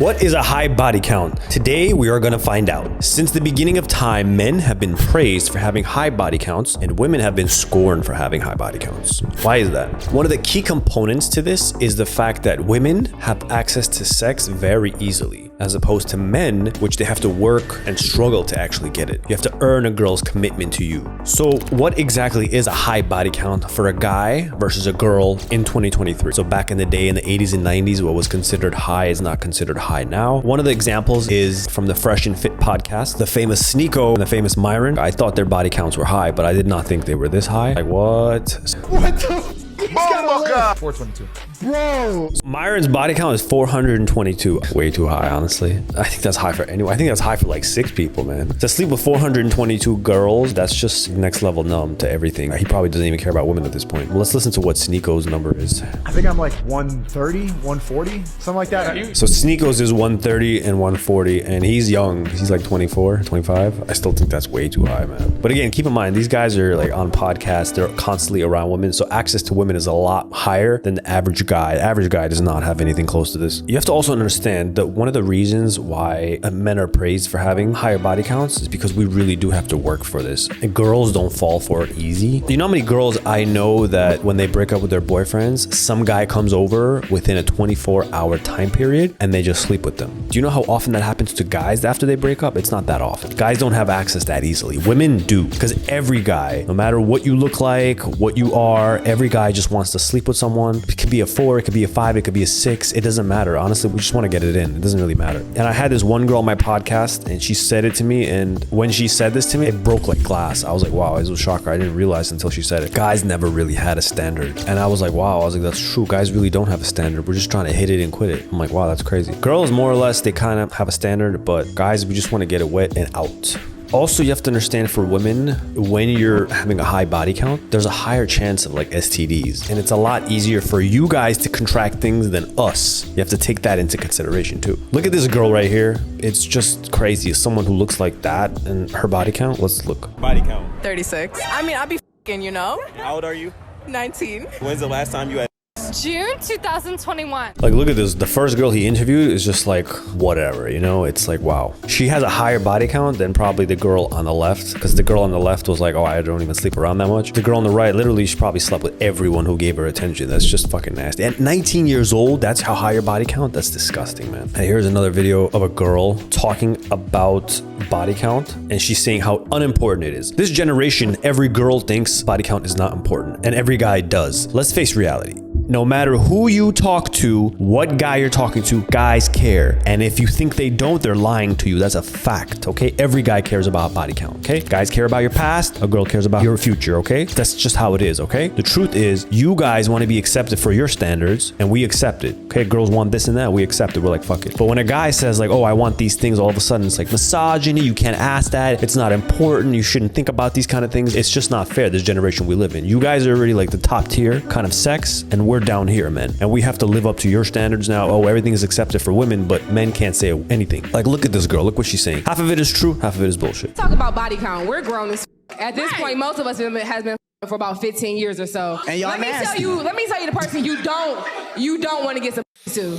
What is a high body count? Today we are going to find out. Since the beginning of time, men have been praised for having high body counts and women have been scorned for having high body counts. Why is that? One of the key components to this is the fact that women have access to sex very easily, as opposed to men, which they have to work and struggle to actually get it. You have to earn a girl's commitment to you. So what exactly is a high body count for a guy versus a girl in 2023? So back in the day, in the 80s and 90s, what was considered high is not considered high now. One of the examples is from the Fresh and Fit podcast, the famous Sneako and the famous Myron. I thought their body counts were high, but I did not think they were this high. Like what? What the? Oh my God. 422. Bro. Myron's body count is 422. Way too high, honestly. I think that's high for anyone. I think that's high for like 6 people, man. To sleep with 422 girls, that's just next level numb to everything. He probably doesn't even care about women at this point. Well, let's listen to what Sneako's number is. I think I'm like 130, 140, something like that. So Sneako's is 130 and 140, and he's young. He's like 24, 25. I still think that's way too high, man. But again, keep in mind, these guys are like on podcasts. They're constantly around women. So access to women is a lot higher than the average guy. The average guy does not have anything close to this. You have to also understand that one of the reasons why men are praised for having higher body counts is because we really do have to work for this. And girls don't fall for it easy. You know how many girls I know that when they break up with their boyfriends, some guy comes over within a 24-hour time period and they just sleep with them. Do you know how often that happens to guys after they break up? It's not that often. Guys don't have access that easily. Women do, because every guy, no matter what you look like, what you are, every guy just wants to sleep with someone. It could be a 4, it could be a 5, it could be a 6. It doesn't matter. Honestly, we just want to get it in. It doesn't really matter. And I had this one girl on my podcast and she said it to me. And when she said this to me, it broke like glass. I was like, wow, it was a shocker. I didn't realize until she said it. Guys never really had a standard. And I was like, wow, I was like, that's true. Guys really don't have a standard. We're just trying to hit it and quit it. I'm like, wow, that's crazy. Girls, more or less, they kind of have a standard, but guys, we just want to get it wet and out. Also, you have to understand for women, when you're having a high body count, there's a higher chance of like STDs. And it's a lot easier for you guys to contract things than us. You have to take that into consideration too. Look at this girl right here. It's just crazy. Someone who looks like that and her body count, let's look. Body count. 36. I mean, I'll be f***ing, you know? How old are you? 19. When's the last time you had June 2021. Like, look at this. The first girl he interviewed is just like, whatever, you know? It's like, wow. She has a higher body count than probably the girl on the left, because the girl on the left was like, oh, I don't even sleep around that much. The girl on the right, literally, she probably slept with everyone who gave her attention. That's just fucking nasty. At 19 years old, that's how high your body count? That's disgusting, man. And here's another video of a girl talking about body count, and she's saying how unimportant it is. This generation, every girl thinks body count is not important, and every guy does. Let's face reality. No matter who you talk to, what guy you're talking to, guys care. And if you think they don't, they're lying to you. That's a fact, okay? Every guy cares about body count, okay? Guys care about your past, a girl cares about your future, okay? That's just how it is, okay? The truth is, you guys want to be accepted for your standards, and we accept it, okay? Girls want this and that, we accept it, we're like, fuck it. But when a guy says like, oh, I want these things, all of a sudden it's like misogyny, you can't ask that, it's not important, you shouldn't think about these kind of things. It's just not fair, this generation we live in. You guys are already like the top tier kind of sex, and we're down here, man. And we have to live up to your standards now. Oh, everything is accepted for women, but men can't say anything. Like, look at this girl. Look what she's saying. Half of it is true, half of it is bullshit. Talk about body count. We're grown as at this point. Most of us has been for about 15 years or so. And y'all let me tell you the person you don't want to get some to.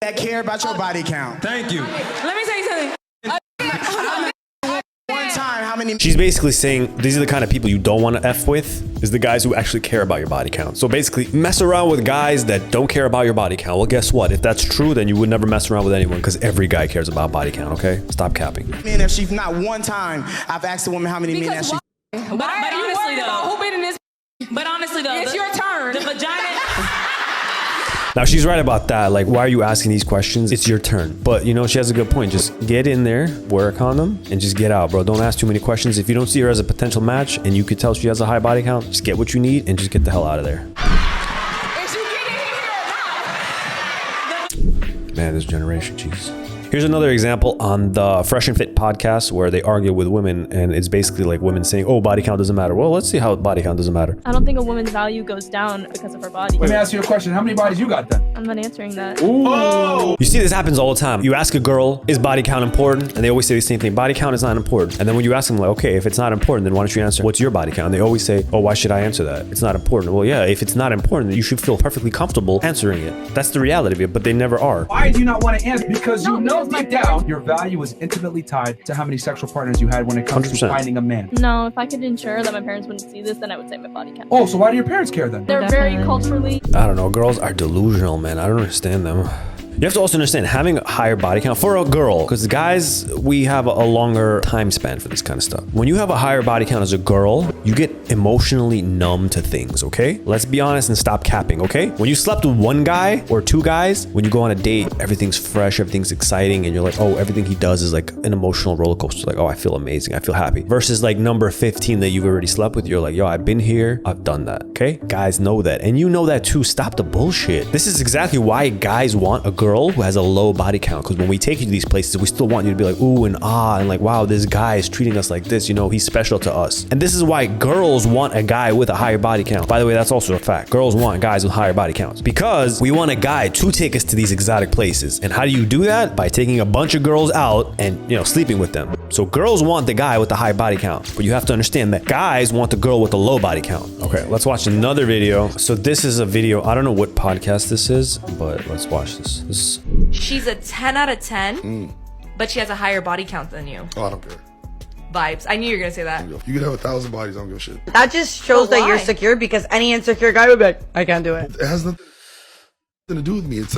That care about your body count. Thank you. Let me tell you something. One time, how many? She's basically saying these are the kind of people you don't want to F with, is the guys who actually care about your body count. So basically, mess around with guys that don't care about your body count. Well, guess what? If that's true, then you would never mess around with anyone, because every guy cares about body count, okay? Stop capping. Man, if she's not one time, I've asked a woman how many men that she. But honestly though, who been in this? But honestly though, It's your turn. The vagina. Now, she's right about that. Like, why are you asking these questions? It's your turn. But, you know, she has a good point. Just get in there, wear a condom, and just get out, bro. Don't ask too many questions. If you don't see her as a potential match and you could tell she has a high body count, just get what you need and just get the hell out of there. Is you getting in here or not? Man, this generation, jeez. Here's another example on the Fresh and Fit podcast where they argue with women, and it's basically like women saying, oh, body count doesn't matter. Well, let's see how body count doesn't matter. I don't think a woman's value goes down because of her body. Let me ask you a question. How many bodies you got then? I'm not answering that. Ooh. You see, this happens all the time. You ask a girl, is body count important? And they always say the same thing. Body count is not important. And then when you ask them, like, okay, if it's not important, then why don't you answer, what's your body count? And they always say, oh, why should I answer that? It's not important. Well, yeah, if it's not important, then you should feel perfectly comfortable answering it. That's the reality of it, but they never are. Why do you not want to answer? Because you know deep down, your value is intimately tied to how many sexual partners you had when it comes 100%. to finding a man. No, if I could ensure that my parents wouldn't see this, then I would say my body count. Oh, so why do your parents care then? They're very culturally. I don't know. Girls are delusional, man. I don't understand them. You have to also understand having a higher body count for a girl, because guys, we have a longer time span for this kind of stuff. When you have a higher body count as a girl, you get emotionally numb to things, okay? Let's be honest and stop capping, okay? When you slept with one guy or two guys, when you go on a date, everything's fresh, everything's exciting, and you're like, oh, everything he does is like an emotional roller coaster. Like, oh, I feel amazing, I feel happy. Versus like number 15 that you've already slept with, you're like, yo, I've been here, I've done that, okay? Guys know that, and you know that too. Stop the bullshit. This is exactly why guys want a girl who has a low body count, because when we take you to these places, we still want you to be like, ooh and ah, and like, wow, this guy is treating us like this, you know, he's special to us. And this is why girls want a guy with a higher body count. By the way, that's also a fact. Girls want guys with higher body counts because we want a guy to take us to these exotic places. And how do you do that? By taking a bunch of girls out and, you know, sleeping with them. So girls want the guy with the high body count, but you have to understand that guys want the girl with the low body count. Okay, let's watch another video. So this is a video, I don't know what podcast this is, but let's watch this. She's a 10 out of 10, but she has a higher body count than you. Oh, I don't care. Vibes. I knew you were going to say that. You could have 1,000 bodies, I don't give a shit. That just shows that you're secure, because any insecure guy would be like, I can't do it. It has nothing to do with me. It's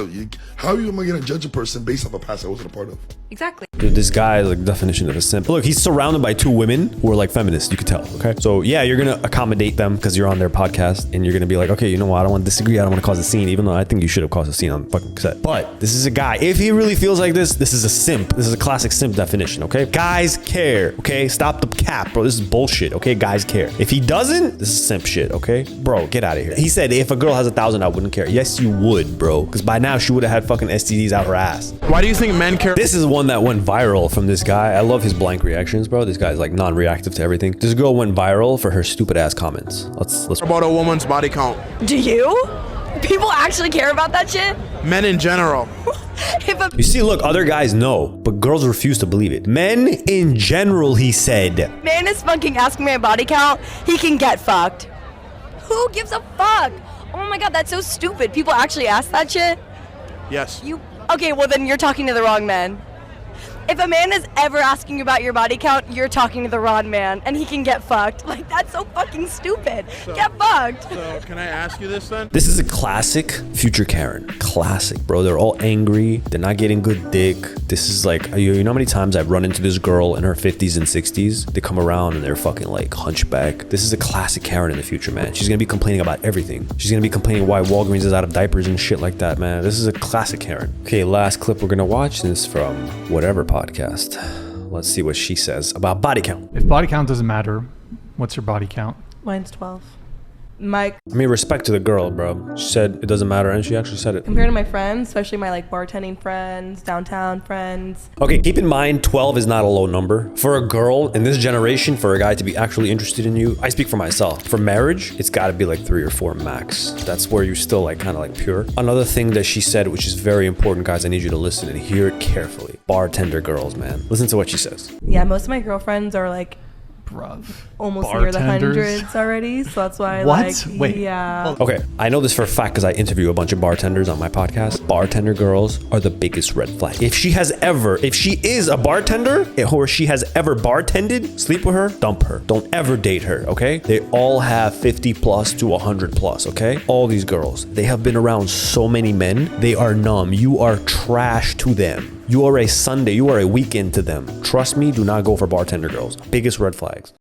how am I going to judge a person based off a past I wasn't a part of? Exactly. Dude, this guy is like definition of a simp. Look, he's surrounded by two women who are like feminists, you could tell, okay? So yeah, you're gonna accommodate them because you're on their podcast, and you're gonna be like, okay, you know what, I don't want to disagree, I don't want to cause a scene, even though I think you should have caused a scene on fucking set. But this is a guy, if he really feels like this is a simp. This is a classic simp definition, okay? Guys care, okay? Stop the cap, bro. This is bullshit, okay? Guys care. If he doesn't, this is simp shit, okay? Bro, get out of here. He said if a girl has 1,000, I wouldn't care. Yes, you would, bro, because by now she would have had fucking STDs out her ass. Why do you think men care? This is one that went viral from this guy. I love his blank reactions, bro. This guy's like non-reactive to everything. This girl went viral for her stupid ass comments. Let's About a woman's body count. Do you? People actually care about that shit? Men in general. You see, look, other guys know, but girls refuse to believe it. Men in general, he said. Man is fucking asking my body count, he can get fucked. Who gives a fuck? Oh my god, that's so stupid. People actually ask that shit? Yes. Okay, well then you're talking to the wrong man. If a man is ever asking you about your body count, you're talking to the wrong man, and he can get fucked. Like, that's so fucking stupid. Get fucked. So, can I ask you this then? This is a classic future Karen. Classic, bro. They're all angry. They're not getting good dick. This is like, you know how many times I've run into this girl in her 50s and 60s? They come around and they're fucking like hunchback. This is a classic Karen in the future, man. She's gonna be complaining about everything. She's gonna be complaining why Walgreens is out of diapers and shit like that, man. This is a classic Karen. Okay, last clip we're gonna watch is from whatever podcast. Let's see what she says about body count. If body count doesn't matter, what's your body count? Mine's 12. I mean, respect to the girl, bro. She said it doesn't matter, and she actually said it. Compared to my friends, especially my like bartending friends, downtown friends. Okay, keep in mind, 12 is not a low number. For a girl in this generation, for a guy to be actually interested in you, I speak for myself. For marriage, it's gotta be like 3 or 4 max. That's where you're still like kind of like pure. Another thing that she said, which is very important, guys, I need you to listen and hear it carefully. Bartender girls, man. Listen to what she says. Yeah, most of my girlfriends are like almost near the hundreds already, so that's why yeah. Okay, I know this for a fact because I interview a bunch of bartenders on my podcast. Bartender girls are the biggest red flag. If she is a bartender or she has ever bartended, sleep with her, dump her. Don't ever date her, okay? They all have 50 plus to 100 plus, okay? All these girls, they have been around so many men, they are numb. You are trash to them. You are a Sunday, you are a weekend to them. Trust me, do not go for bartender girls. Biggest red flags.